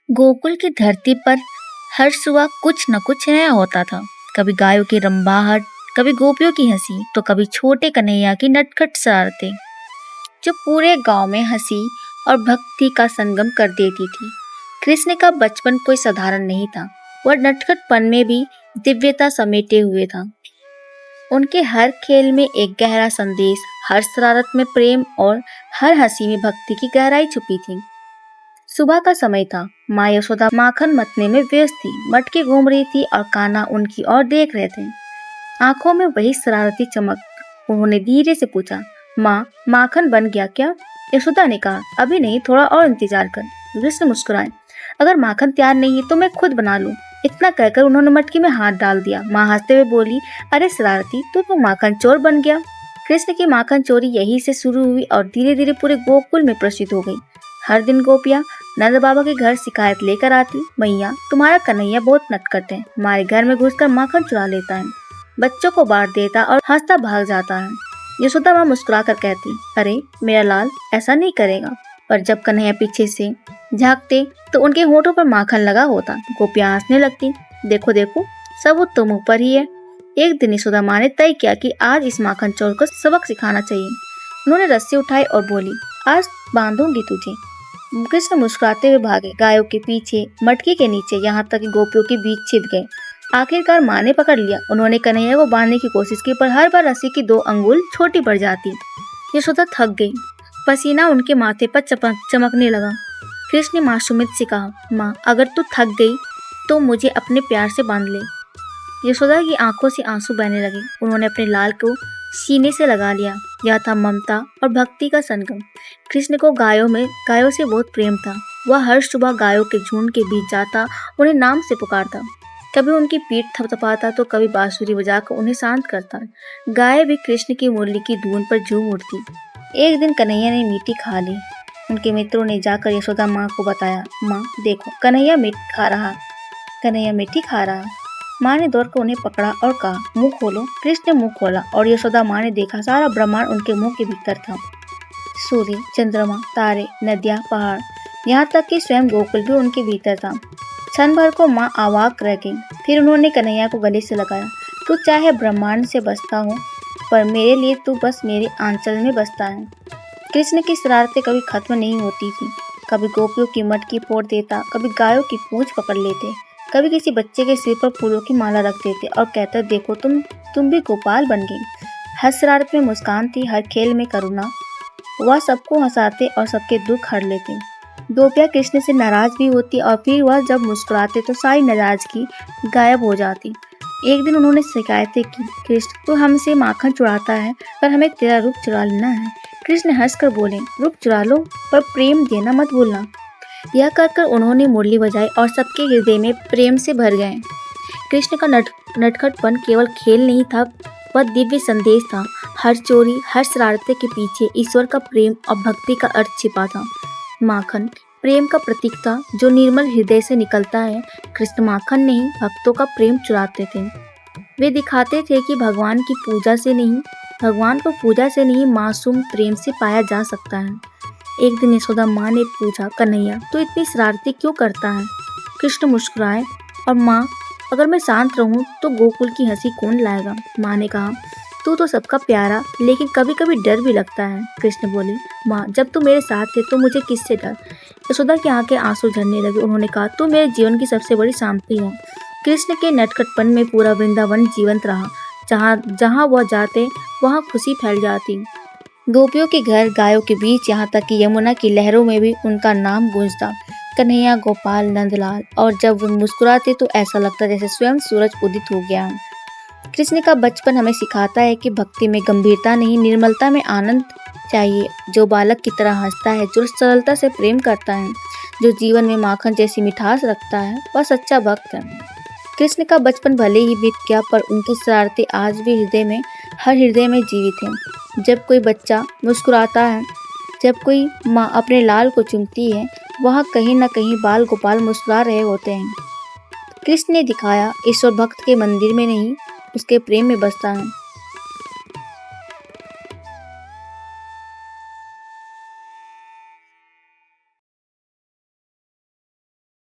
गोकुल की धरती पर हर सुबह कुछ न कुछ नया होता था। कभी गायों की रंबाहट, कभी गोपियों की हंसी, तो कभी छोटे कन्हैया की नटखट शरारतें, जो पूरे गांव में हंसी और भक्ति का संगम कर देती थी। कृष्ण का बचपन कोई साधारण नहीं था। वह नटखटपन में भी दिव्यता समेटे हुए था। उनके हर खेल में एक गहरा संदेश, हर शरारत में प्रेम और हर हंसी में भक्ति की गहराई छुपी थी। सुबह का समय था। माँ यशोदा माखन मथने में व्यस्त थी। मटकी घूम रही थी और कान्हा उनकी ओर देख रहे थे, आंखों में वही शरारती चमक। उन्होंने धीरे से पूछा, माँ, माखन बन गया क्या? यशोदा ने कहा, अभी नहीं, थोड़ा और इंतजार कर। कृष्ण मुस्कुराए, अगर माखन तैयार नहीं है तो मैं खुद बना लूं। इतना कहकर उन्होंने मटकी में हाथ डाल दिया। माँ हंसते हुए बोली, अरे शरारती, तू तो माखन चोर बन गया। कृष्ण की माखन चोरी यहीं से शुरू हुई और धीरे धीरे पूरे गोकुल में प्रसिद्ध हो गई। हर दिन गोपियाँ नंद बाबा के घर शिकायत लेकर आती, मैया, तुम्हारा कन्हैया बहुत नटखट है, हमारे घर में घुसकर माखन चुरा लेता है, बच्चों को बांट देता और हंसता भाग जाता है। यशोदा माँ मुस्कुरा कर कहती, अरे मेरा लाल ऐसा नहीं करेगा। पर जब कन्हैया पीछे से झांकते तो उनके होठों पर माखन लगा होता। गोपियाँ हंसने लगती, देखो देखो, सबूत तो मुंह पर ही है। एक दिन यशोदा माँ ने तय किया कि आज इस माखन चोर को सबक सिखाना चाहिए। उन्होंने रस्सी उठाई और बोली, आज बांधूंगी तुझे। कृष्ण मुस्कुराते हुए भागे, गायों के पीछे, मटकी के नीचे, यहाँ तक कि गोपियों के बीच छिप गए। आखिरकार माँ ने पकड़ लिया। उन्होंने कन्हैया को बांधने की कोशिश की, पर हर बार रस्सी की 2 अंगुल छोटी पड़ जाती। यशोदा थक गई, पसीना उनके माथे पर चमकने लगा। कृष्ण ने मासूमियत से कहा, माँ, अगर तू थक गई तो मुझे अपने प्यार से बांध ले। यशोदा की आंखों से आंसू बहने लगे। उन्होंने अपने लाल को सीने से लगा लिया। यह था ममता और भक्ति का संगम। कृष्ण को गायों से बहुत प्रेम था। वह हर सुबह गायों के झुंड के बीच जाता, उन्हें नाम से पुकारता, कभी उनकी पीठ थपथपाता तो कभी बांसुरी बजाकर उन्हें शांत करता। गाय भी कृष्ण की मुरली की धुन पर झूम उठती। एक दिन कन्हैया ने मीठी खा ली। उनके मित्रों ने जाकर यशोदा माँ को बताया, माँ देखो, कन्हैया मीठी खा रहा। माँ ने दौड़कर उन्हें पकड़ा और कहा, मुंह खोलो। कृष्ण ने मुंह खोला और यशोदा माँ ने देखा, सारा ब्रह्मांड उनके मुंह के भीतर था। सूर्य, चंद्रमा, तारे, नदियाँ, पहाड़, यहाँ तक कि स्वयं गोकुल भी उनके भीतर था। क्षण भर को माँ अवाक रह गई। फिर उन्होंने कन्हैया को गले से लगाया, तू चाहे ब्रह्मांड से बसता हो, पर मेरे लिए तू बस मेरे आंचल में बसता है। कृष्ण की शरारतें कभी खत्म नहीं होती थी। कभी गोपियों की मटकी फोड़ देता, कभी गायों की पूंछ पकड़ लेते, कभी किसी बच्चे के सिर पर फूलों की माला रख देते और कहते, देखो तुम भी गोपाल बन गई। हर शरारत में मुस्कान थी, हर खेल में करुणा। वह सबको हंसाते और सबके दुख हर लेते। गोपियाँ कृष्ण से नाराज भी होती और फिर वह जब मुस्कुराते तो सारी नाराजगी गायब हो जाती। एक दिन उन्होंने शिकायतें की, कृष्ण, तू हमसे माखन चुराता है, पर हमें तेरा रूप चुरा लेना है। कृष्ण हंसकर बोले, रूप चुरा लो, पर प्रेम देना मत भूलना। यह कहकर उन्होंने मुरली बजाई और सबके हृदय में प्रेम से भर गए। कृष्ण का नटखटपन केवल खेल नहीं था, वह दिव्य संदेश था। हर चोरी, हर शरारते के पीछे ईश्वर का प्रेम और भक्ति का अर्थ छिपा था। माखन प्रेम का प्रतीक था, जो निर्मल हृदय से निकलता है। कृष्ण माखन नहीं, भक्तों का प्रेम चुराते थे। वे दिखाते थे कि भगवान को पूजा से नहीं, मासूम प्रेम से पाया जा सकता है। एक दिन यशोदा माँ ने पूछा, कन्हैया, तू इतनी शरारती क्यों करता है? कृष्ण मुस्कुराए और, माँ, अगर मैं शांत रहूं तो गोकुल की हंसी कौन लाएगा? माँ ने कहा, तू तो सबका प्यारा, लेकिन कभी कभी डर भी लगता है। कृष्ण बोले, माँ, जब तू मेरे साथ थे तो मुझे किससे डर? यशोदा की आंखें आंसू झरने लगे। उन्होंने कहा, तू मेरे जीवन की सबसे बड़ी शांति हो। कृष्ण के नटखटपन में पूरा वृंदावन जीवंत रहा। जहाँ वह जाते वहाँ खुशी फैल जाती। गोपियों के घर, गायों के बीच, यहाँ तक कि यमुना की लहरों में भी उनका नाम गूंजता, कन्हैया, गोपाल, नंदलाल। और जब वो मुस्कुराते तो ऐसा लगता जैसे स्वयं सूरज उदित हो गया। कृष्ण का बचपन हमें सिखाता है कि भक्ति में गंभीरता नहीं, निर्मलता में आनंद चाहिए। जो बालक की तरह हंसता है, जो सरलता से प्रेम करता है, जो जीवन में माखन जैसी मिठास रखता है, वह सच्चा भक्त है। कृष्ण का बचपन भले ही बीत गया, पर उनकी शरारतें आज भी हर हृदय में जीवित हैं। जब कोई बच्चा मुस्कुराता है, जब कोई माँ अपने लाल को चूमती है, वहाँ कहीं न कहीं बाल गोपाल मुस्कुरा रहे होते हैं। कृष्ण ने दिखाया, ईश्वर भक्त के मंदिर में नहीं, उसके प्रेम में बसता है।